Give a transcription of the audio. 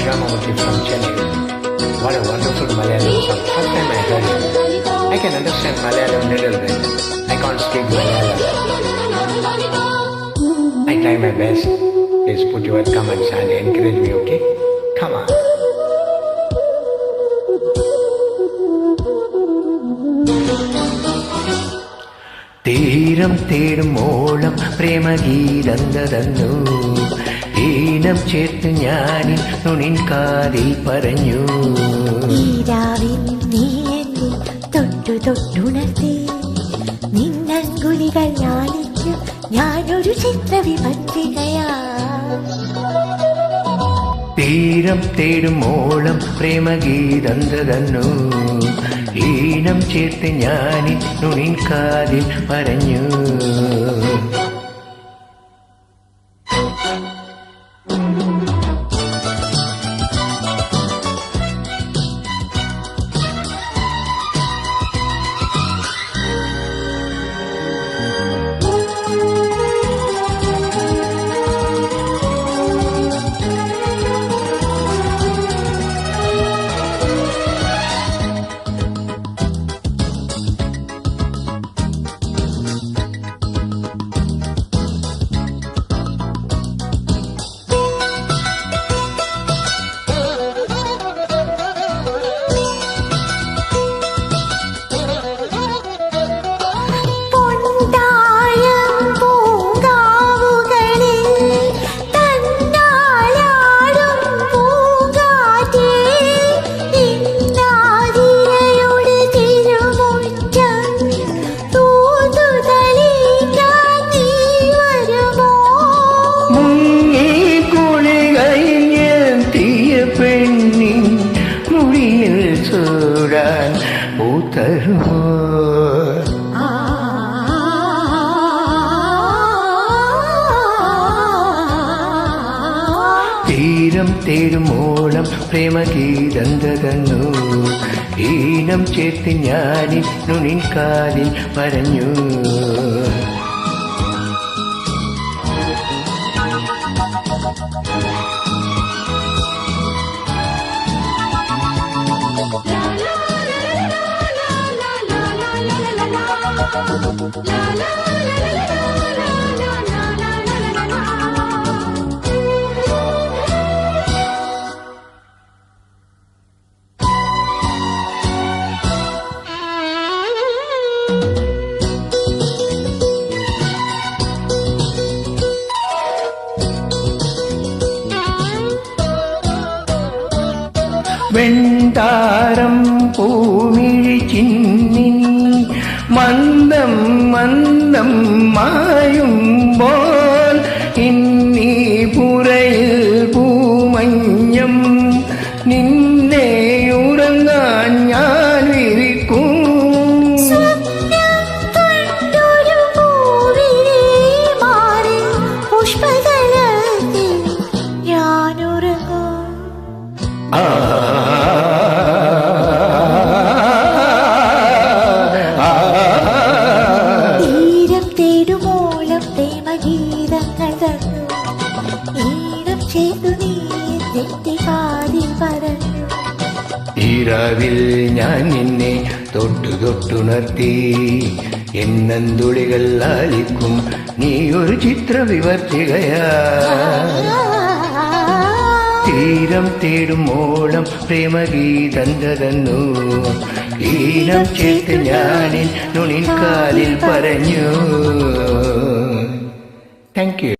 Shyamamurthy from Chennai. What a wonderful Malayalam song. First time I heard it. I can understand Malayalam little bit. I can't speak Malayalam. I try my best. Please put your comments and encourage me, okay? Come on. തീരം തേടുമോളം പ്രേമഗീതന്തതന്നു ഈണം ചേർത്ത് ഞാനിൻ നുണിൻ കാതിൽ പറഞ്ഞു. തൊട്ടു തൊട്ടുണർത്തി നിന്നങ്കുലികൾ ലാളിച്ചു ഞാനൊരു ചിത്രവിഭജികയാ. തീരം തേടുമോളം പ്രേമഗീതന്തതന്നു ഈണം ചേർത്ത് ഞാനിൻ നുണിൻ കാതിൽ പറഞ്ഞു. ചൂടാൻ പൂത്തരുമോ തീരം തേടുമോളം പ്രേമഗീതന്തതന്നു ഈണം ചേർത്ത് ഞാനിൻ നുണിൻ കാതിൽ പറഞ്ഞു. വെണ്ടാരം പൂമിഴി ചിന്നിൻ മന്ദം മന്ദം മായുമ്പോൾ ഇന്നീ പുറയിൽ പൂമഞ്ഞം നിന്നെ ഉറങ്ങാൻ ഞാൻ വിരിക്കും. തീരം തേടുമോളം പ്രേമഗീതങ്ങൾ തന്നു ഈണം ചെയ്തു നീ തെറ്റിക്കാതിൽ പറഞ്ഞു. ഈരാവിൽ ഞാൻ നിന്നെ തൊട്ടു തൊട്ടുണർത്തി എന്നന്തുളികൾ ലാലിക്കും നീ ഒരു ചിത്രവിവർത്തികയാ. തീരം തേടുമോളം പ്രേമഗീതന്തതന്നു ഈണം ചേർത്ത് ഞാനിൻ നുണിൻ കാലിൽ പറഞ്ഞു. Thank you.